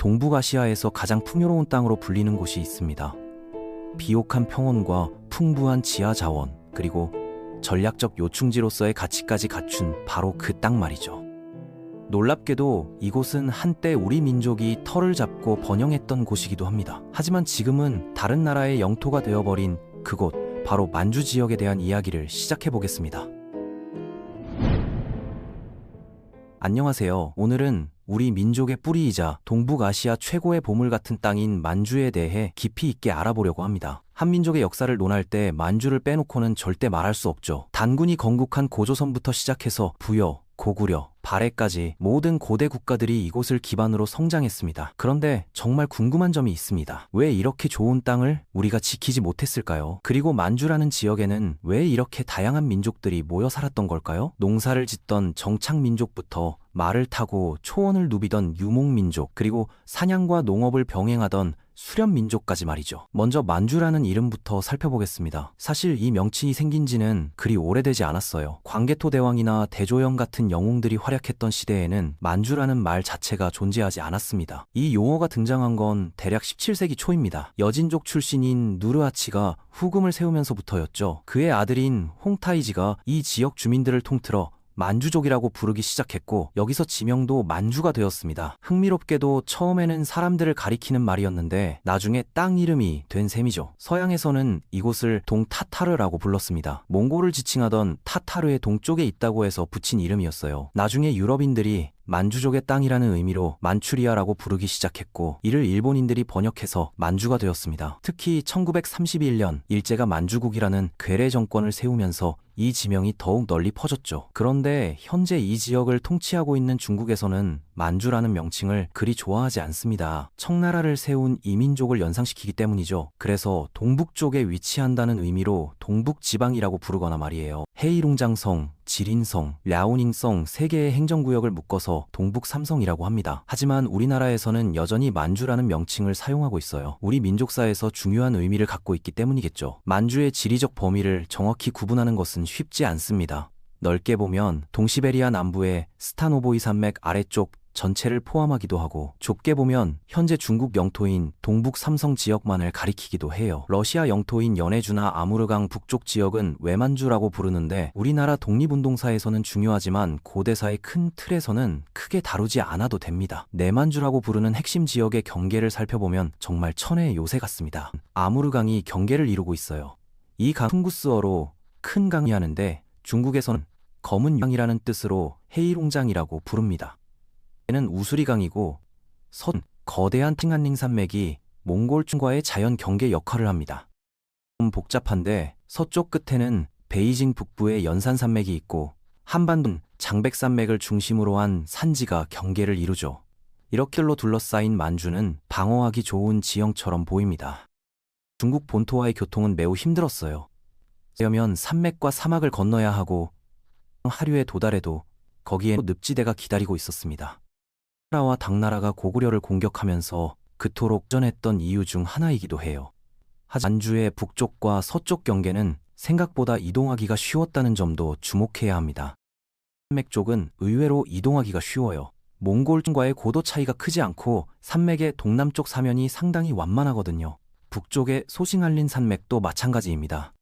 동북아시아에서 가장 풍요로운 땅으로 불리는 곳이 있습니다. 비옥한 평원과 풍부한 지하 자원, 그리고 전략적 요충지로서의 가치까지 갖춘 바로 그 땅 말이죠. 놀랍게도 이곳은 한때 우리 민족이 터를 잡고 번영했던 곳이기도 합니다. 하지만 지금은 다른 나라의 영토가 되어버린 그곳, 바로 만주 지역에 대한 이야기를 시작해 보겠습니다. 안녕하세요. 오늘은 우리 민족의 뿌리이자 동북아시아 최고의 보물 같은 땅인 만주에 대해 깊이 있게 알아보려고 합니다. 한민족의 역사를 논할 때 만주를 빼놓고는 절대 말할 수 없죠. 단군이 건국한 고조선부터 시작해서 부여, 고구려, 발해까지 모든 고대 국가들이 이곳을 기반으로 성장했습니다. 그런데 정말 궁금한 점이 있습니다. 왜 이렇게 좋은 땅을 우리가 지키지 못했을까요? 그리고 만주라는 지역에는 왜 이렇게 다양한 민족들이 모여 살았던 걸까요? 농사를 짓던 정착민족부터 말을 타고 초원을 누비던 유목민족, 그리고 사냥과 농업을 병행하던 수렵민족까지 말이죠. 먼저 만주라는 이름부터 살펴보겠습니다. 사실 이 명칭이 생긴 지는 그리 오래되지 않았어요. 광개토 대왕이나 대조영 같은 영웅들이 활약했던 시대에는 만주라는 말 자체가 존재하지 않았습니다. 이 용어가 등장한 건 대략 17세기 초입니다. 여진족 출신인 누르하치가 후금을 세우면서부터였죠. 그의 아들인 홍타이지가 이 지역 주민들을 통틀어 만주족이라고 부르기 시작했고, 여기서 지명도 만주가 되었습니다. 흥미롭게도 처음에는 사람들을 가리키는 말이었는데 나중에 땅 이름이 된 셈이죠. 서양에서는 이곳을 동타타르라고 불렀습니다. 몽골을 지칭하던 타타르의 동쪽에 있다고 해서 붙인 이름이었어요. 나중에 유럽인들이 만주족의 땅이라는 의미로 만추리아라고 부르기 시작했고, 이를 일본인들이 번역해서 만주가 되었습니다. 특히 1931년 일제가 만주국이라는 괴뢰 정권을 세우면서 이 지명이 더욱 널리 퍼졌죠. 그런데 현재 이 지역을 통치하고 있는 중국에서는 만주라는 명칭을 그리 좋아하지 않습니다. 청나라를 세운 이민족을 연상시키기 때문이죠. 그래서 동북쪽에 위치한다는 의미로 동북지방이라고 부르거나 말이에요. 헤이룽장성, 지린성, 랴오닝성 3개의 행정구역을 묶어서 동북삼성이라고 합니다. 하지만 우리나라에서는 여전히 만주라는 명칭을 사용하고 있어요. 우리 민족사에서 중요한 의미를 갖고 있기 때문이겠죠. 만주의 지리적 범위를 정확히 구분하는 것은 쉽지 않습니다. 넓게 보면 동시베리아 남부의 스타노보이 산맥 아래쪽 전체를 포함하기도 하고, 좁게 보면 현재 중국 영토인 동북 삼성 지역만을 가리키기도 해요. 러시아 영토인 연해주나 아무르강 북쪽 지역은 외만주라고 부르는데, 우리나라 독립운동사에서는 중요하지만 고대사의 큰 틀에서는 크게 다루지 않아도 됩니다. 내만주라고 부르는 핵심 지역의 경계를 살펴보면 정말 천혜의 요새 같습니다. 아무르강이 경계를 이루고 있어요. 이 강 퉁구스어로 큰 강이 하는데, 중국에서는 검은 양이라는 뜻으로 헤이룽장이라고 부릅니다. 는 우수리강이고, 거대한 팅한링 산맥이 몽골충과의 자연 경계 역할을 합니다. 좀 복잡한데, 서쪽 끝에는 베이징 북부의 연산산맥이 있고, 한반도는 장백산맥을 중심으로 한 산지가 경계를 이루죠. 이렇게로 둘러싸인 만주는 방어하기 좋은 지형처럼 보입니다. 중국 본토와의 교통은 매우 힘들었어요. 그러면 산맥과 사막을 건너야 하고, 하류에 도달해도 거기에 늪지대가 기다리고 있었습니다. 나라와 당나라가 고구려를 공격하면서 그토록 전했던 이유 중 하나이기도 해요. 하지만 만주의 북쪽과 서쪽 경계는 생각보다 이동하기가 쉬웠다는 점도 주목해야 합니다. 산맥 쪽은 의외로 이동하기가 쉬워요. 몽골과의 고도 차이가 크지 않고 산맥의 동남쪽 사면이 상당히 완만하거든요. 북쪽의 소싱알린 산맥도 마찬가지입니다.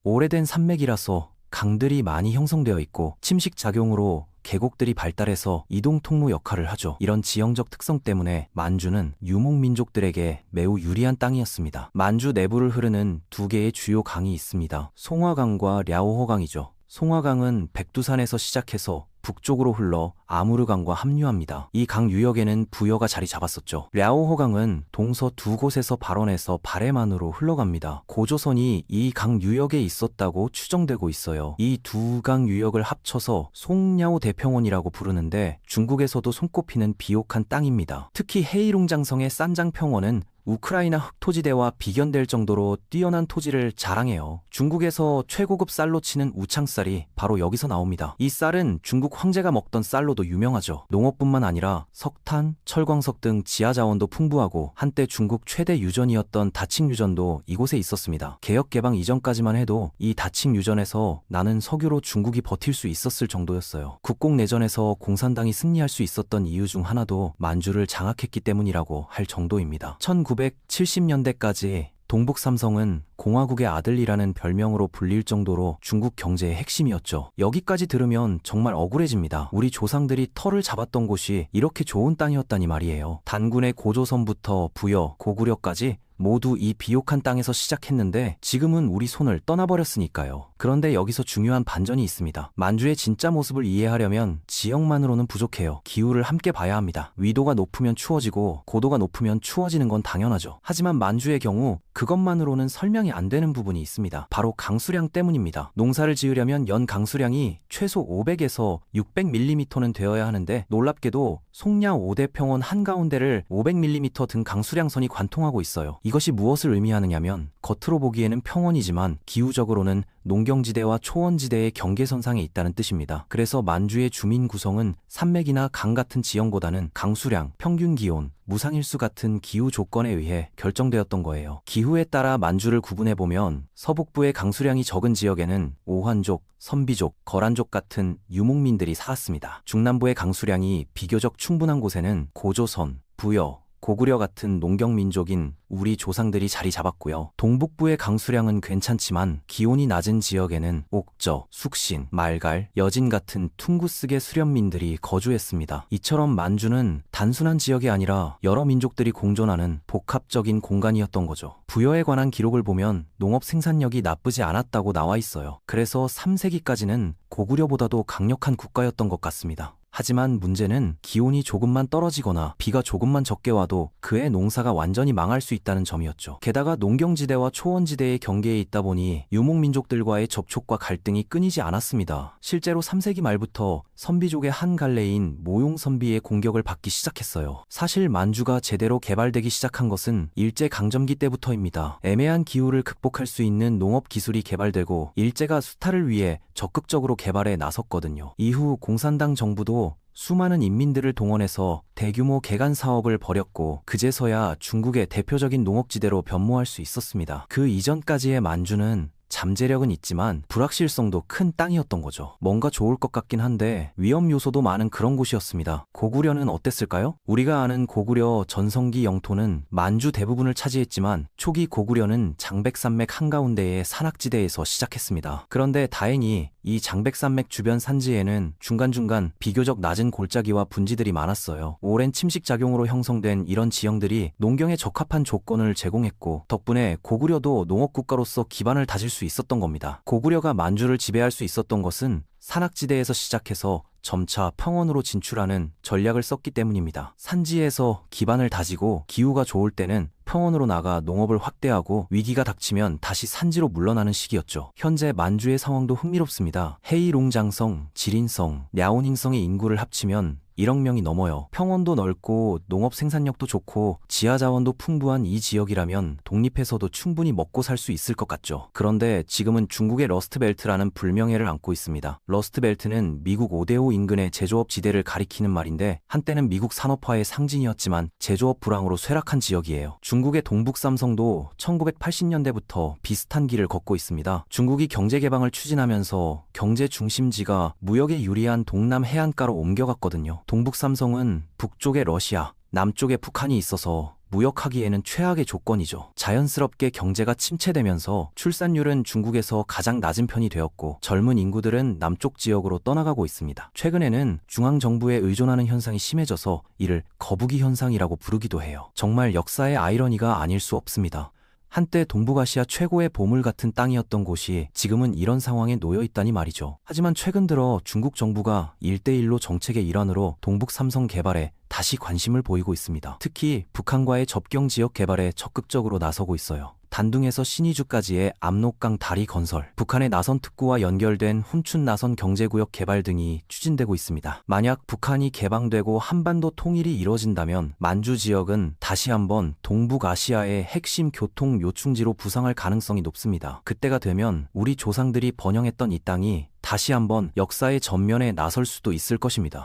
오래된 산맥이라서 강들이 많이 형성되어 있고, 침식 작용으로 계곡들이 발달해서 이동 통로 역할을 하죠. 이런 지형적 특성 때문에 만주는 유목민족들에게 매우 유리한 땅이었습니다. 만주 내부를 흐르는 2개의 주요 강이 있습니다. 송화강과 랴오호강이죠. 송화강은 백두산에서 시작해서 북쪽으로 흘러 아무르강과 합류합니다. 이 강 유역에는 부여가 자리 잡았었죠. 랴오호강은 동서 2곳에서 발원해서 발해만으로 흘러갑니다. 고조선이 이 강 유역에 있었다고 추정되고 있어요. 이 2강 유역을 합쳐서 송랴오 대평원이라고 부르는데, 중국에서도 손꼽히는 비옥한 땅입니다. 특히 헤이룽장성의 싼장평원은 우크라이나 흑토지대와 비견될 정도로 뛰어난 토지를 자랑해요. 중국에서 최고급 쌀로 치는 우창쌀이 바로 여기서 나옵니다. 이 쌀은 중국 황제가 먹던 쌀로도 유명하죠. 농업뿐만 아니라 석탄, 철광석 등 지하자원도 풍부하고 한때 중국 최대 유전이었던 다칭유전도 이곳에 있었습니다. 개혁 개방 이전까지만 해도 이 다칭유전에서 나는 석유로 중국이 버틸 수 있었을 정도였어요. 국공내전에서 공산당이 승리할 수 있었던 이유 중 하나도 만주를 장악했기 때문이라고 할 정도입니다. 1970년대까지 동북삼성은 공화국의 아들이라는 별명으로 불릴 정도로 중국 경제의 핵심이었죠. 여기까지 들으면 정말 억울해집니다. 우리 조상들이 터를 잡았던 곳이 이렇게 좋은 땅이었다니 말이에요. 단군의 고조선부터 부여, 고구려까지 모두 이 비옥한 땅에서 시작했는데 지금은 우리 손을 떠나버렸으니까요. 그런데 여기서 중요한 반전이 있습니다. 만주의 진짜 모습을 이해하려면 지형만으로는 부족해요. 기후를 함께 봐야 합니다. 위도가 높으면 추워지고 고도가 높으면 추워지는 건 당연하죠. 하지만 만주의 경우 그것만으로는 설명이 안 되는 부분이 있습니다. 바로 강수량 때문입니다. 농사를 지으려면 연 강수량이 최소 500에서 600mm는 되어야 하는데 놀랍게도 송랴 5대 평원 한가운데를 500mm 등 강수량선이 관통하고 있어요. 이것이 무엇을 의미하느냐면 겉으로 보기에는 평원이지만 기후적으로는 농경지대와 초원지대의 경계선상에 있다는 뜻입니다. 그래서 만주의 주민 구성은 산맥이나 강 같은 지형보다는 강수량, 평균 기온, 무상일수 같은 기후 조건에 의해 결정되었던 거예요. 기후에 따라 만주를 구분해보면 서북부의 강수량이 적은 지역에는 오환족, 선비족, 거란족 같은 유목민들이 살았습니다. 중남부의 강수량이 비교적 충분한 곳에는 고조선, 부여, 고구려 같은 농경민족인 우리 조상들이 자리 잡았고요. 동북부의 강수량은 괜찮지만 기온이 낮은 지역에는 옥저, 숙신, 말갈, 여진 같은 퉁구스계 수련민들이 거주했습니다. 이처럼 만주는 단순한 지역이 아니라 여러 민족들이 공존하는 복합적인 공간이었던 거죠. 부여에 관한 기록을 보면 농업 생산력이 나쁘지 않았다고 나와 있어요. 그래서 3세기까지는 고구려보다도 강력한 국가였던 것 같습니다. 하지만 문제는 기온이 조금만 떨어지거나 비가 조금만 적게 와도 그의 농사가 완전히 망할 수 있다는 점이었죠. 게다가 농경지대와 초원지대의 경계에 있다 보니 유목민족들과의 접촉과 갈등이 끊이지 않았습니다. 실제로 3세기 말부터 선비족의 한 갈래인 모용선비의 공격을 받기 시작했어요. 사실 만주가 제대로 개발되기 시작한 것은 일제강점기 때부터입니다. 애매한 기후를 극복할 수 있는 농업기술이 개발되고 일제가 수탈을 위해 적극적으로 개발에 나섰거든요. 이후 공산당 정부도 수많은 인민들을 동원해서 대규모 개간 사업을 벌였고 그제서야 중국의 대표적인 농업지대로 변모할 수 있었습니다. 그 이전까지의 만주는 잠재력은 있지만 불확실성도 큰 땅이었던 거죠. 뭔가 좋을 것 같긴 한데 위험 요소도 많은 그런 곳이었습니다. 고구려는 어땠을까요? 우리가 아는 고구려 전성기 영토는 만주 대부분을 차지했지만 초기 고구려는 장백산맥 한가운데의 산악지대에서 시작했습니다. 그런데 다행히 이 장백산맥 주변 산지에는 중간중간 비교적 낮은 골짜기와 분지들이 많았어요. 오랜 침식작용으로 형성된 이런 지형들이 농경에 적합한 조건을 제공했고 덕분에 고구려도 농업국가로서 기반을 다질 수 있었던 겁니다. 고구려가 만주를 지배할 수 있었던 것은 산악지대에서 시작해서 점차 평원으로 진출하는 전략을 썼기 때문입니다. 산지에서 기반을 다지고 기후가 좋을 때는 평원으로 나가 농업을 확대하고 위기가 닥치면 다시 산지로 물러나는 시기였죠. 현재 만주의 상황도 흥미롭습니다. 헤이룽장성, 지린성, 랴오닝성의 인구를 합치면 1억 명이 넘어요. 평원도 넓고 농업 생산력도 좋고 지하자원도 풍부한 이 지역이라면 독립해서도 충분히 먹고 살 수 있을 것 같죠. 그런데 지금은 중국의 러스트벨트라는 불명예를 안고 있습니다. 러스트벨트는 미국 오데오 인근의 제조업 지대를 가리키는 말인데 한때는 미국 산업화의 상징이었지만 제조업 불황으로 쇠락한 지역이에요. 중국의 동북삼성도 1980년대부터 비슷한 길을 걷고 있습니다. 중국이 경제 개방을 추진하면서 경제 중심지가 무역에 유리한 동남 해안가로 옮겨갔거든요. 동북삼성은 북쪽에 러시아, 남쪽에 북한이 있어서 무역하기에는 최악의 조건이죠. 자연스럽게 경제가 침체되면서 출산율은 중국에서 가장 낮은 편이 되었고 젊은 인구들은 남쪽 지역으로 떠나가고 있습니다. 최근에는 중앙정부에 의존하는 현상이 심해져서 이를 거북이 현상이라고 부르기도 해요. 정말 역사의 아이러니가 아닐 수 없습니다. 한때 동북아시아 최고의 보물 같은 땅이었던 곳이 지금은 이런 상황에 놓여 있다니 말이죠. 하지만 최근 들어 중국 정부가 1대1로 정책의 일환으로 동북 삼성 개발에 다시 관심을 보이고 있습니다. 특히 북한과의 접경 지역 개발에 적극적으로 나서고 있어요. 단둥에서 신의주까지의 압록강 다리 건설, 북한의 나선 특구와 연결된 훈춘 나선 경제구역 개발 등이 추진되고 있습니다. 만약 북한이 개방되고 한반도 통일이 이뤄진다면 만주 지역은 다시 한번 동북아시아의 핵심 교통 요충지로 부상할 가능성이 높습니다. 그때가 되면 우리 조상들이 번영했던 이 땅이 다시 한번 역사의 전면에 나설 수도 있을 것입니다.